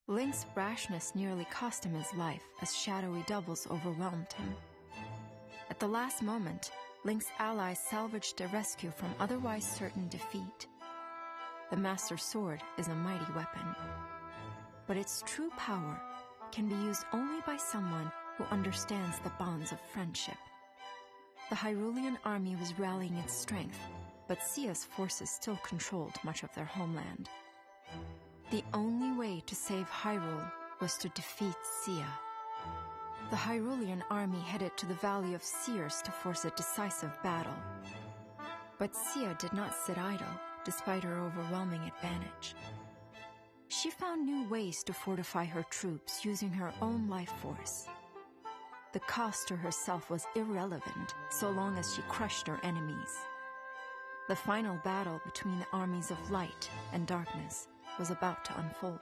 Link's rashness nearly cost him his life as shadowy doubles overwhelmed him. At the last moment, Link's allies salvaged a rescue from otherwise certain defeat. The Master Sword is a mighty weapon, but its true power can be used only by someone who understands the bonds of friendship. The Hyrulean army was rallying its strength, but Sia's forces still controlled much of their homeland. The only way to save Hyrule was to defeat Sia. The Hyrulean army headed to the Valley of Seers to force a decisive battle. But Sia did not sit idle, despite her overwhelming advantage. She found new ways to fortify her troops using her own life force. The cost to herself was irrelevant so long as she crushed her enemies. The final battle between the armies of light and darkness was about to unfold.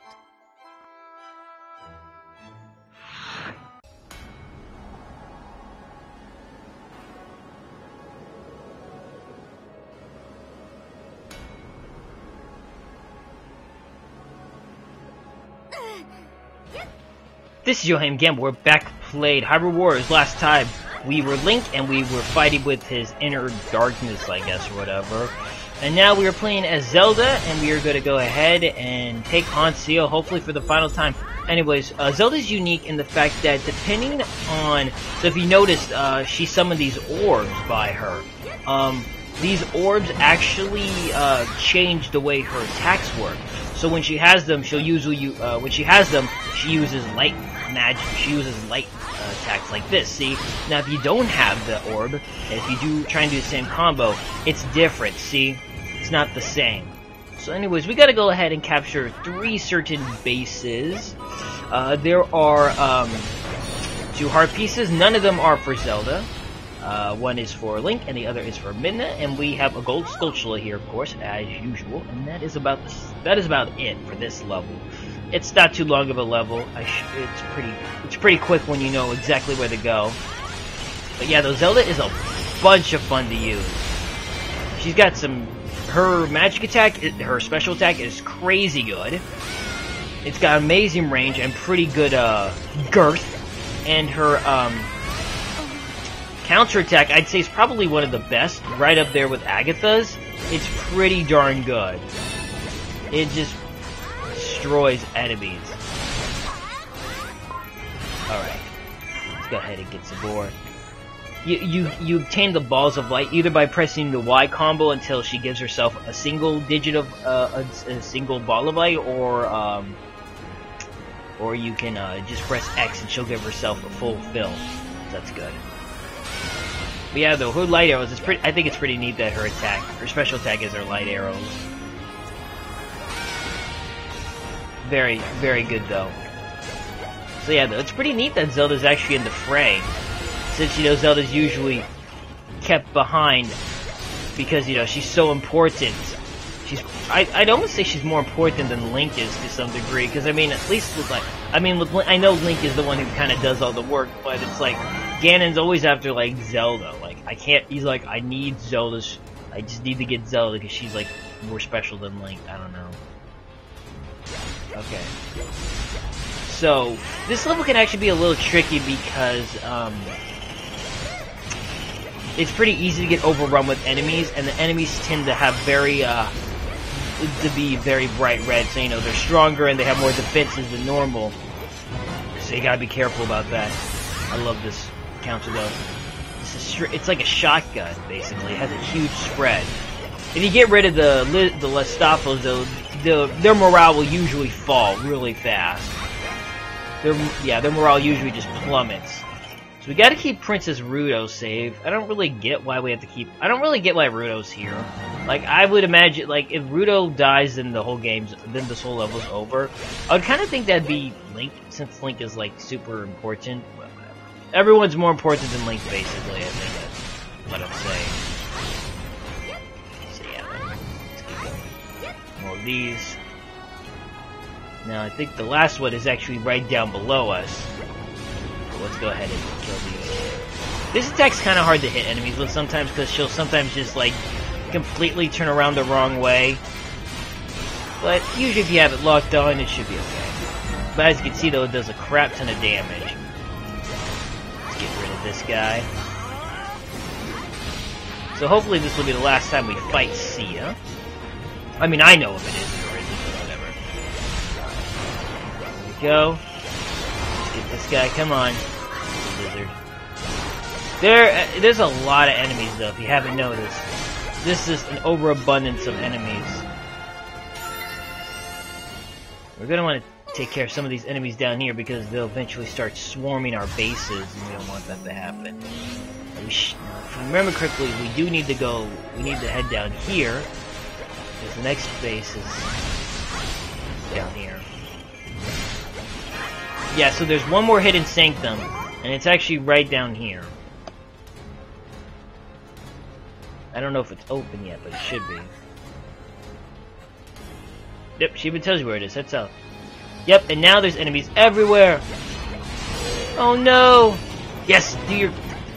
This is Yohhamgambal. We're back played Hyrule Warriors. Last time we were Link and we were fighting with his inner darkness, I guess, or whatever. And now we are playing as Zelda, and we are going to go ahead and take on Sia, hopefully for the final time. Anyways, Zelda's unique in the fact that depending on... So if you noticed, she summoned these orbs by her. These orbs actually change the way her attacks work. So when she has them, she'll usually... when she has them, she uses light magic. She uses light attacks like this, see? Now if you don't have the orb, and if you do try and do the same combo, it's different, see? It's not the same. So anyways, we gotta go ahead and capture 3 certain bases. There are 2 heart pieces. None of them are for Zelda. One is for Link, and the other is for Midna. And we have a gold Skulltula here, of course, as usual. And that is about it for this level. It's not too long of a level. It's pretty quick when you know exactly where to go. But yeah, though, Zelda is a bunch of fun to use. She's got some... Her magic attack, her special attack is crazy good. It's got amazing range and pretty good girth. And her counter attack, I'd say, is probably one of the best, right up there with Agatha's. It's pretty darn good. It just destroys enemies. Alright, let's go ahead and get some more. You obtain the balls of light either by pressing the Y combo until she gives herself a single digit of a single ball of light, or you can just press X and she'll give herself a full fill. That's good. But yeah, though, her light arrows, I think it's pretty neat that her special attack is her light arrows. Very, very good though. So yeah, though, it's pretty neat that Zelda's actually in the fray. Since, you know, Zelda's usually kept behind because, you know, she's so important. I'd almost say she's more important than Link is to some degree, because, I mean, at least with, like, I know Link is the one who kind of does all the work, but it's like, Ganon's always after, like, Zelda. Like, he's like, I need Zelda's, I just need to get Zelda because she's, like, more special than Link. I don't know. Okay. So, this level can actually be a little tricky because, it's pretty easy to get overrun with enemies, and the enemies tend to have be very bright red, so, you know, they're stronger and they have more defenses than normal. So you gotta be careful about that. I love this counter though. It's like a shotgun, basically. It has a huge spread. If you get rid of the Lestafos, though, their morale will usually fall really fast. Their morale usually just plummets. So we gotta keep Princess Ruto safe. I don't really get why Ruto's here. Like, I would imagine, like, if Ruto dies, then then this whole level's over. I would kind of think that'd be Link, since Link is, like, super important. But whatever. Everyone's more important than Link, basically, I think that's what I'm saying. So yeah, let's keep going. More of these. Now, I think the last one is actually right down below us. Let's go ahead and kill these. This attack's kind of hard to hit enemies with sometimes, because she'll sometimes just, like, completely turn around the wrong way. But usually if you have it locked on, it should be okay. But as you can see, though, it does a crap ton of damage. Let's get rid of this guy. So hopefully this will be the last time we fight Sia. I mean, I know if it isn't or isn't, but whatever. There we go. Let's get this guy. Come on. Lizard. There's a lot of enemies, though, if you haven't noticed. This is an overabundance of enemies. We're going to want to take care of some of these enemies down here because they'll eventually start swarming our bases, and we don't want that to happen. If I remember correctly, we need to head down here, because the next base is down here. Yeah, so there's one more hidden sanctum, and it's actually right down here. I don't know if it's open yet, but it should be. Yep, she even tells you where it is. That's out. Yep, and now there's enemies everywhere. Oh no! Yes, do your...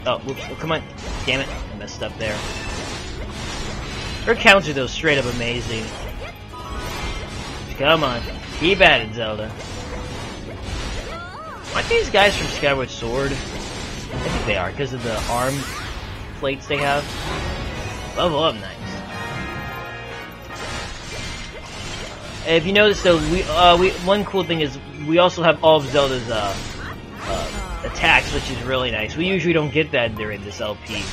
Oh, whoops. Oh, come on. Damn it. I messed up there. Her counts are, though, straight up amazing. Come on. Keep at it, Zelda. Aren't these guys from Skyward Sword? I think they are, because of the arm plates they have. Level up nice. If you notice, though, one cool thing is we also have all of Zelda's attacks, which is really nice. We usually don't get that during this LP,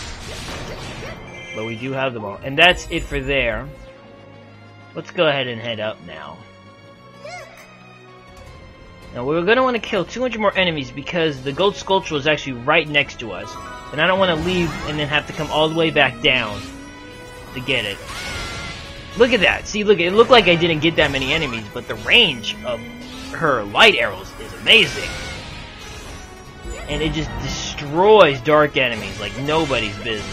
but we do have them all. And that's it for there. Let's go ahead and head up now. Now we're going to want to kill 200 more enemies because the gold sculpture is actually right next to us, and I don't want to leave and then have to come all the way back down to get it. Look at that. See, look, it looked like I didn't get that many enemies, but the range of her light arrows is amazing. And it just destroys dark enemies like nobody's business.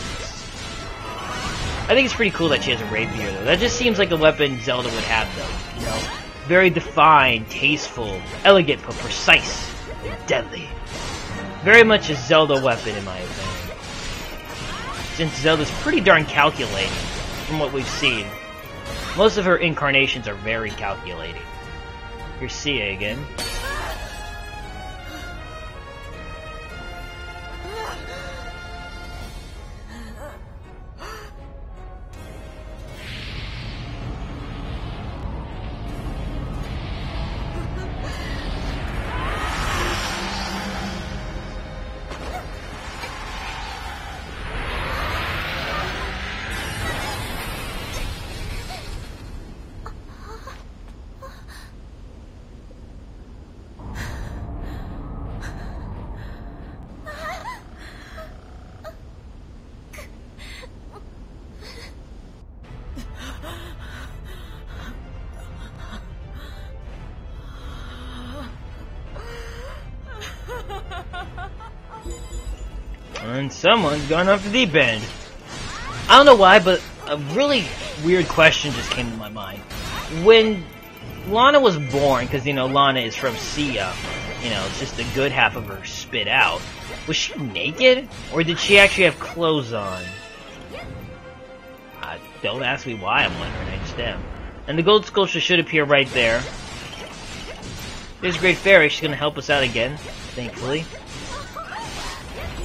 I think it's pretty cool that she has a rapier, though. That just seems like a weapon Zelda would have, though. You know? Very defined, tasteful, elegant, but precise and deadly. Very much a Zelda weapon, in my opinion. Since Zelda's pretty darn calculating, from what we've seen. Most of her incarnations are very calculating. Here's Sia again. And someone's gone off the deep end. I don't know why, but a really weird question just came to my mind. When Lana was born, because, you know, Lana is from Sia, you know, it's just the good half of her spit out. Was she naked? Or did she actually have clothes on? Don't ask me why, I'm wondering, I just am. And the gold sculpture should appear right there. There's Great Fairy, she's gonna help us out again, thankfully.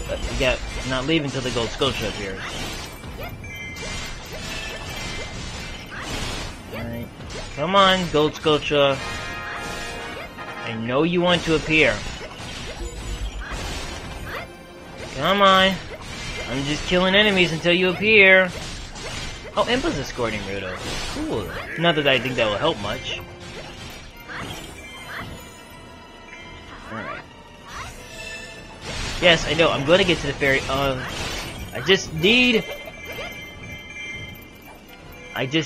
But we got not leaving until the gold sculpture appears. Alright. Come on, gold sculpture. I know you want to appear. Come on. I'm just killing enemies until you appear. Oh, Impa's escorting Ruto. Cool. Not that I think that will help much. Alright. Yes, I know, I'm gonna get to the fairy. I just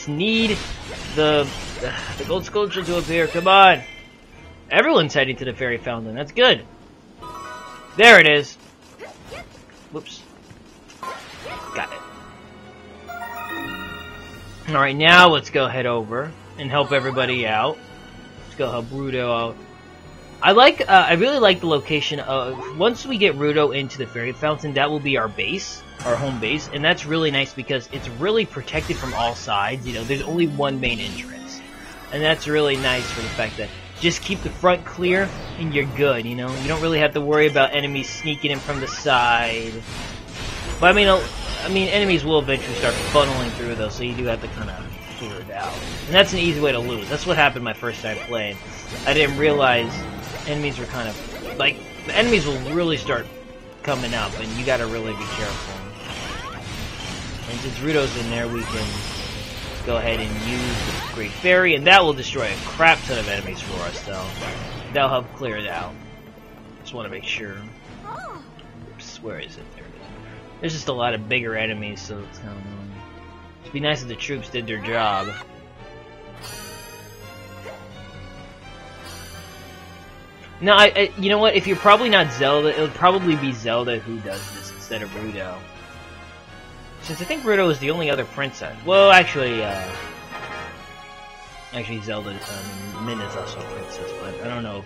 need the gold sculpture to appear. Come on! Everyone's heading to the fairy fountain. That's good. There it is. Whoops. Got it. Alright, now let's go head over and help everybody out. Let's go help Ruto out. I really like the location of, once we get Ruto into the fairy fountain, that will be our base, our home base, and that's really nice because it's really protected from all sides. You know, there's only one main entrance, and that's really nice for the fact that just keep the front clear, and you're good, you know? You don't really have to worry about enemies sneaking in from the side. But I mean, enemies will eventually start funneling through, though, so you do have to kind of figure it out. And that's an easy way to lose. That's what happened my first time playing. I didn't realize enemies were kind of... Like, the enemies will really start coming up, and you gotta really be careful. And since Ruto's in there, we can go ahead and use the Great Fairy, and that will destroy a crap ton of enemies for us, though. That'll help clear it out. Just want to make sure. Oops, where is it? There it is. There's just a lot of bigger enemies, so it's kind of annoying. It'd be nice if the troops did their job. No, you know what? If you're probably not Zelda, it'll probably be Zelda who does this instead of Ruto. Since I think Ruto is the only other princess. Well, actually Zelda, Min is also a princess, but I don't know.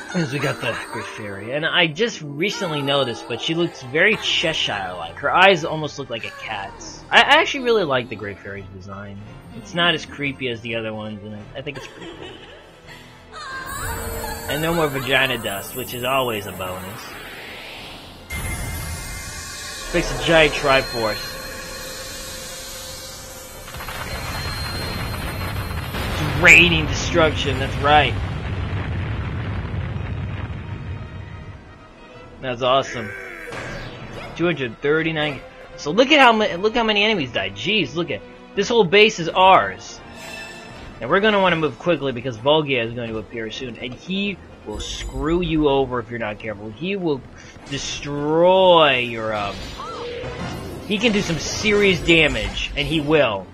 Because we got the Great Fairy. And I just recently noticed, but she looks very Cheshire-like. Her eyes almost look like a cat's. I actually really like the Great Fairy's design. It's not as creepy as the other ones, and I think it's pretty cool. And no more vagina dust, which is always a bonus. Makes a giant Triforce. It's raining destruction, that's right. That's awesome. 239. So look at how many enemies died. Jeez, look at this whole base is ours. And we're going to want to move quickly because Volgia is going to appear soon, and he will screw you over if you're not careful. He will destroy your, he can do some serious damage, and he will.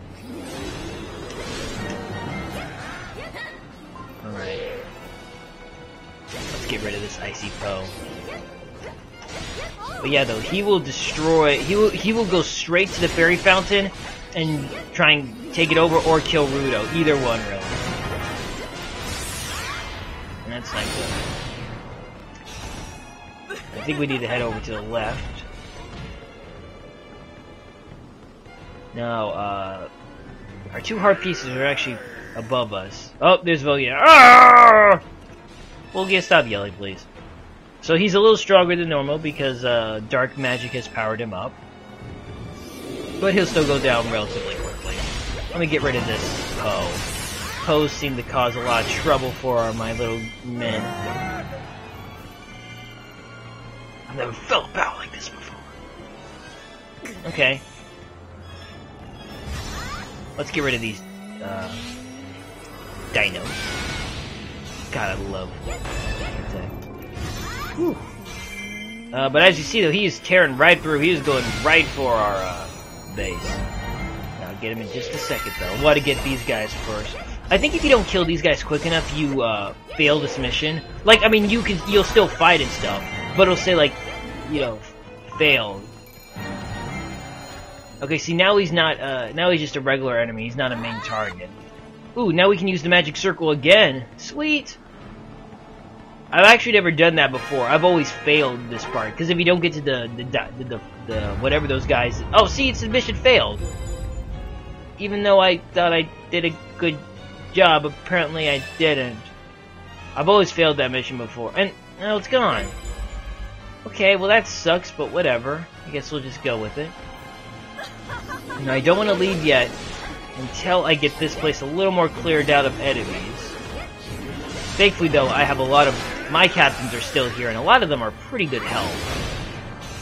Alright. Let's get rid of this Icy Foe. But yeah, though, he will destroy, he will go straight to the Fairy Fountain and try and take it over or kill Ruto. Either one, really. And that's not good. I think we need to head over to the left. Now, our two heart pieces are actually above us. Oh, there's Volgia. Ah! Volgia, stop yelling, please. So he's a little stronger than normal because dark magic has powered him up. But he'll still go down relatively quickly. Let me get rid of this Poe. Poes seem to cause a lot of trouble for my little men. I've never felt a battle like this before. Okay. Let's get rid of these dinos. God, I love that. Whew. But as you see, though, he is tearing right through. He is going right for our base. I'll get him in just a second, though. I want to get these guys first. I think if you don't kill these guys quick enough, you fail this mission. Like, I mean, you'll still fight and stuff, but it'll say like, you know, failed. Okay, see, now he's not. Now he's just a regular enemy. He's not a main target. Ooh, now we can use the magic circle again. Sweet. I've actually never done that before. I've always failed this part because if you don't get to the whatever those guys. Oh, see, it's the mission failed. Even though I thought I did a good job, apparently I didn't. I've always failed that mission before, and now it's gone. Okay, well that sucks, but whatever. I guess we'll just go with it. Now I don't want to leave yet until I get this place a little more cleared out of enemies. Thankfully, though, I have a lot of my captains are still here, and a lot of them are pretty good health.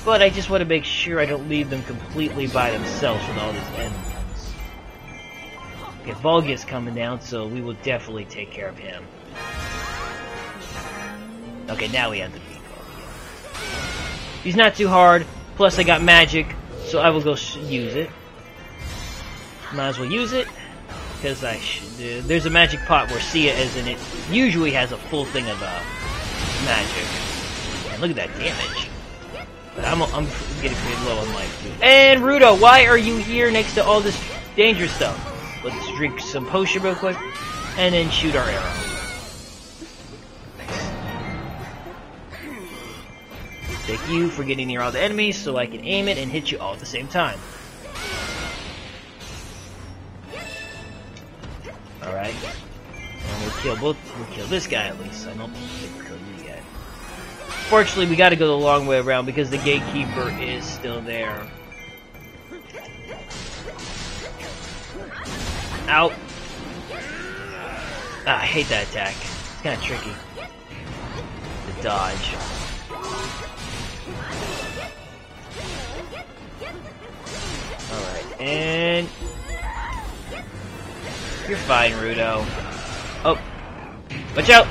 But I just want to make sure I don't leave them completely by themselves with all these enemies. Okay, Volgia's coming down, so we will definitely take care of him. Okay, now we have to beat Volgia. He's not too hard, plus I got magic, so I will go use it. Might as well use it, because there's a magic pot where Sia is in it. Usually has a full thing of magic. And look at that damage. But I'm getting pretty low on life too. And Ruto, why are you here next to all this danger stuff? Let's drink some potion real quick, and then shoot our arrow. Thank you for getting near all the enemies so I can aim it and hit you all at the same time. Alright. We'll kill this guy at least. I don't think we'll kill you yet. Fortunately, we gotta go the long way around because the gatekeeper is still there. Out. Ah, I hate that attack. It's kinda tricky. The dodge. Alright, and... You're fine, Rudo. Oh. Watch out!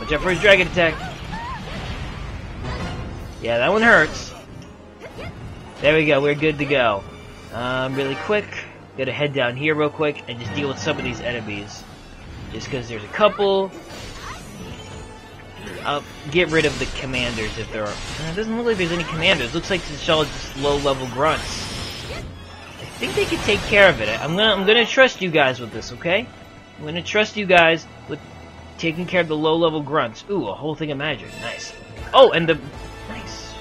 Watch out for his dragon attack. Yeah, that one hurts. There we go, we're good to go. Really quick, gotta head down here real quick and just deal with some of these enemies. Just because there's a couple. I'll get rid of the commanders if there are. It doesn't look like there's any commanders. It looks like it's all just low-level grunts. I think they can take care of it. I'm gonna trust you guys with this, okay? I'm gonna trust you guys with taking care of the low-level grunts. Ooh, a whole thing of magic. Nice. Oh, and the... Nice.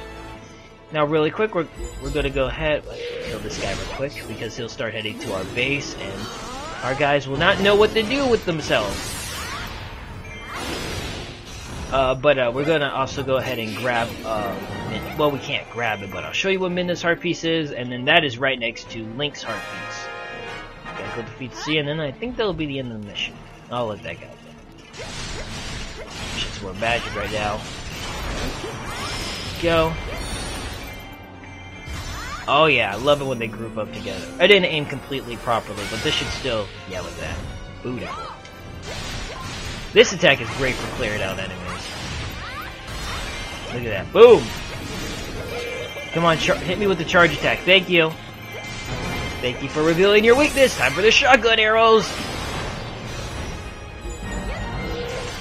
Now, really quick, we're gonna go ahead... Kill this guy real quick, because he'll start heading to our base, and our guys will not know what to do with themselves. But we're gonna also go ahead and grab, well, we can't grab it, but I'll show you what Midna's heart piece is, and then that is right next to Link's heart piece. Gotta go defeat C, and then I think that'll be the end of the mission. I'll let that go. Shit's more magic right now. Go. Oh yeah, I love it when they group up together. I didn't aim completely properly, but this should still, yeah, look at that. Beautiful. This attack is great for clearing out enemies. Look at that. Boom! Come on, hit me with the charge attack. Thank you. Thank you for revealing your weakness. Time for the shotgun arrows.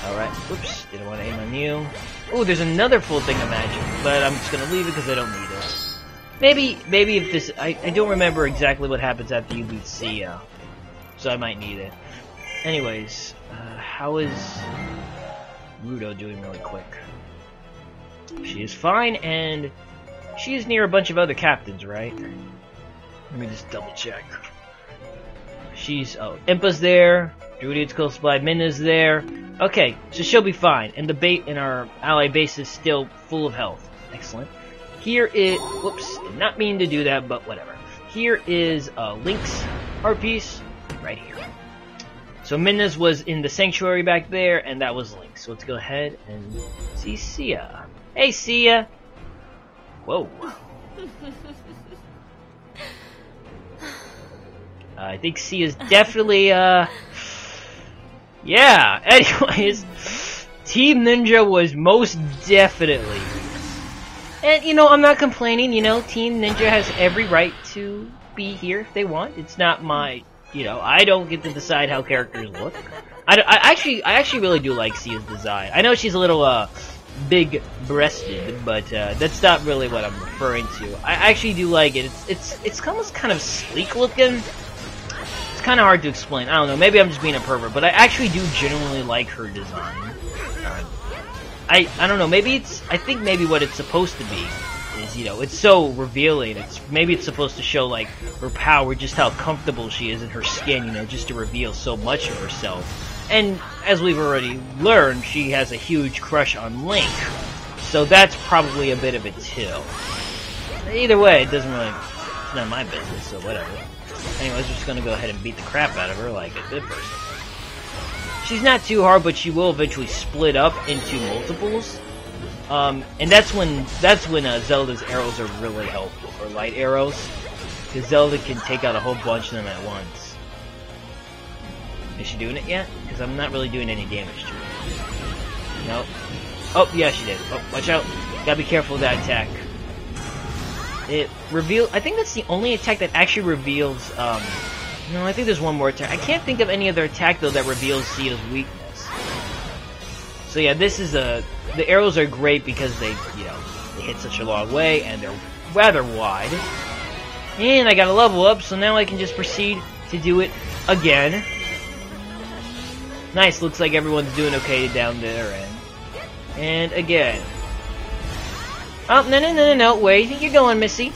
Alright. Oops. Didn't want to aim on you. Oh, there's another full thing of magic. But I'm just going to leave it because I don't need it. Maybe if this... I don't remember exactly what happens after you beat Sia. So I might need it. Anyways... how is Rudo doing really quick? She is fine, and she is near a bunch of other captains, right? Let me just double check. She's, oh, Impa's there, Druidian's close by, Midna's there. Okay, so she'll be fine, and the bait in our ally base is still full of health. Excellent. Here is, whoops, did not mean to do that, but whatever. Here is Link's heart piece, right here. So Midna's was in the sanctuary back there, and that was Link. So let's go ahead and see Sia. Hey, Sia! Whoa. I think Sia's definitely, yeah. Anyways, Team Ninja was most definitely. And, you know, I'm not complaining, you know, Team Ninja has every right to be here if they want. It's not my... You know, I don't get to decide how characters look. I actually really do like Sia's design. I know she's a little, big-breasted, but, that's not really what I'm referring to. I actually do like it. It's almost kind of sleek-looking. It's kind of hard to explain. I don't know, maybe I'm just being a pervert, but I actually do genuinely like her design. I don't know, I think maybe what it's supposed to be is, you know, it's so revealing. Maybe it's supposed to show, like, her power, just how comfortable she is in her skin, you know, just to reveal so much of herself. And, as we've already learned, she has a huge crush on Link. So that's probably a bit of it, too. Either way, it doesn't really... It's not my business, so whatever. Anyways, we're just gonna go ahead and beat the crap out of her like a good person. She's not too hard, but she will eventually split up into multiples. And that's when Zelda's arrows are really helpful, or light arrows, because Zelda can take out a whole bunch of them at once. Is she doing it yet? Because I'm not really doing any damage to her. Nope. Oh, yeah, she did. Oh, watch out. Gotta be careful of that attack. It reveals... I think that's the only attack that actually reveals, no, I think there's one more attack. I can't think of any other attack, though, that reveals Sia's weakness. So yeah, this is the arrows are great because they, you know, they hit such a long way and they're rather wide. And I got a level up, so now I can just proceed to do it again. Nice, looks like everyone's doing okay down there, and again. Oh, no, where do you think you're going, Missy?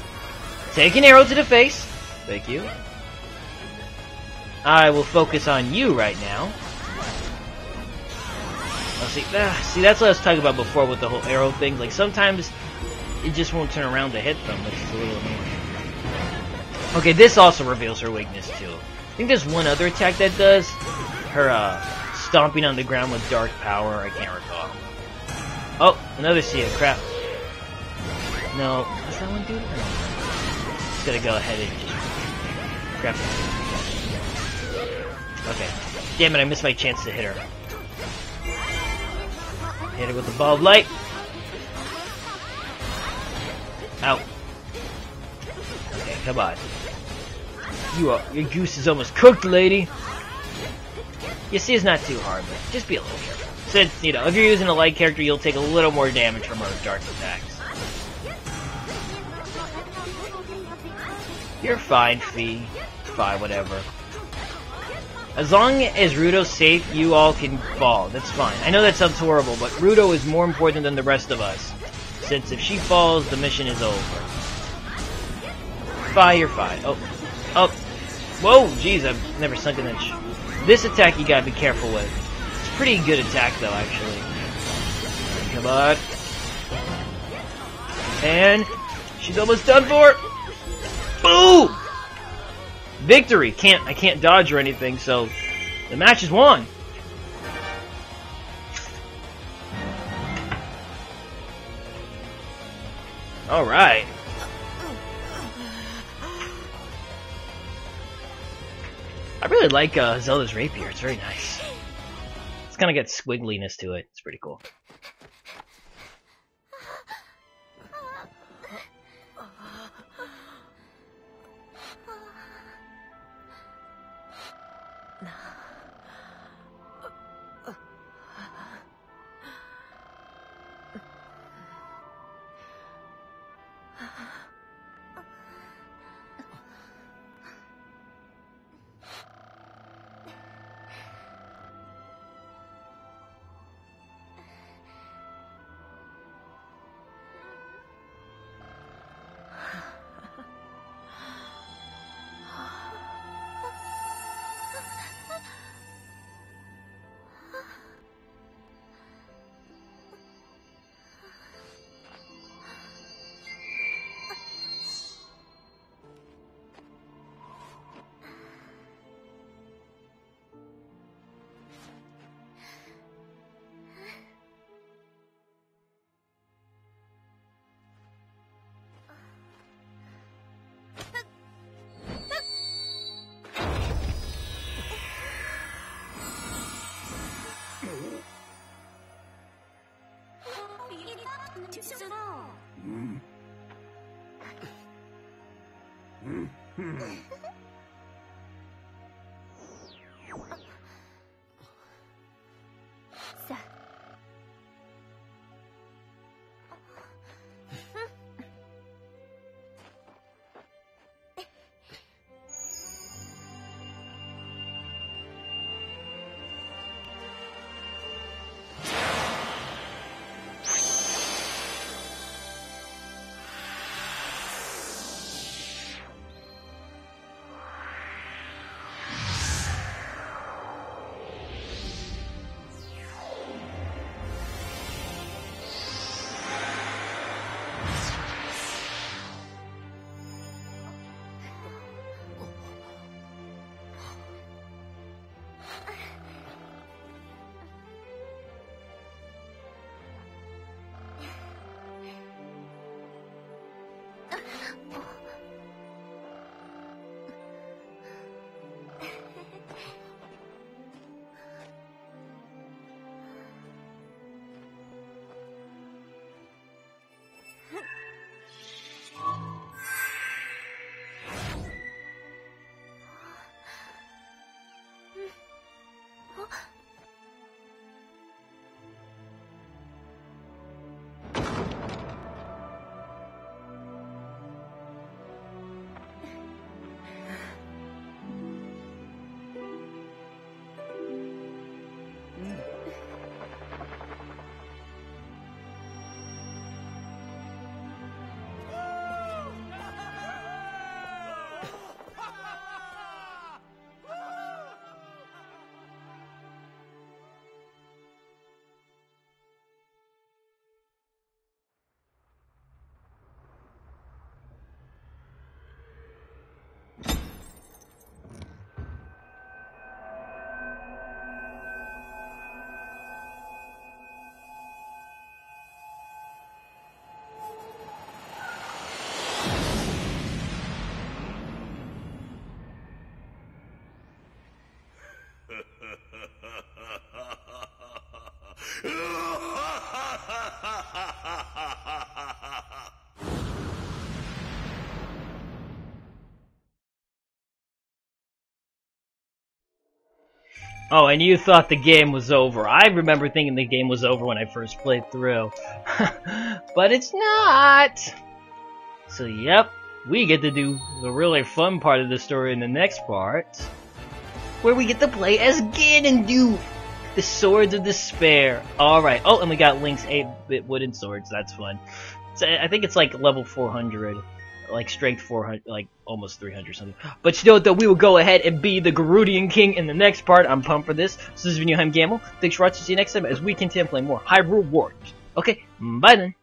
Take an arrow to the face. Thank you. I will focus on you right now. Oh, see, that's what I was talking about before with the whole arrow thing. Like, sometimes it just won't turn around to hit them, which is a little annoying. Okay, this also reveals her weakness, too. I think there's one other attack that does. Her, stomping on the ground with dark power, I can't recall. Oh, another seal, crap. No, does that one do it? No. Just gotta go ahead and just... Crap. Okay. Damn it, I missed my chance to hit her. Hit her with the ball of light. Ow. Okay, come on. Your goose is almost cooked, lady. You see, it's not too hard, but just be a little careful. Since, you know, if you're using a light character, you'll take a little more damage from her dark attacks. You're fine, Fee. Fine, whatever. As long as Rudo's safe, you all can fall. That's fine. I know that sounds horrible, but Rudo is more important than the rest of us. Since if she falls, the mission is over. Fine, you're fine. Oh. Oh. Whoa, jeez, I've never sunk an inch. This attack you gotta be careful with. It's a pretty good attack, though, actually. Come on. And she's almost done for. Boom! Victory! I can't dodge or anything, so the match is won. All right. I really like Zelda's rapier. It's very nice. It's kind of got squiggliness to it. It's pretty cool. Oh, and you thought the game was over. I remember thinking the game was over when I first played through. But it's not! So, yep, we get to do the really fun part of the story in the next part, where we get to play as Ganondorf, the Swords of Despair. Alright, oh, and we got Link's 8-bit wooden swords, that's fun. So, I think it's like level 400. Like strength 400, like almost 300 something. But still, though, we will go ahead and be the Gerudian King in the next part. I'm pumped for this. So this has been Yohhamgambal. Thanks for watching. See you next time as we continue playing more Hyrule Warriors. Okay, bye then.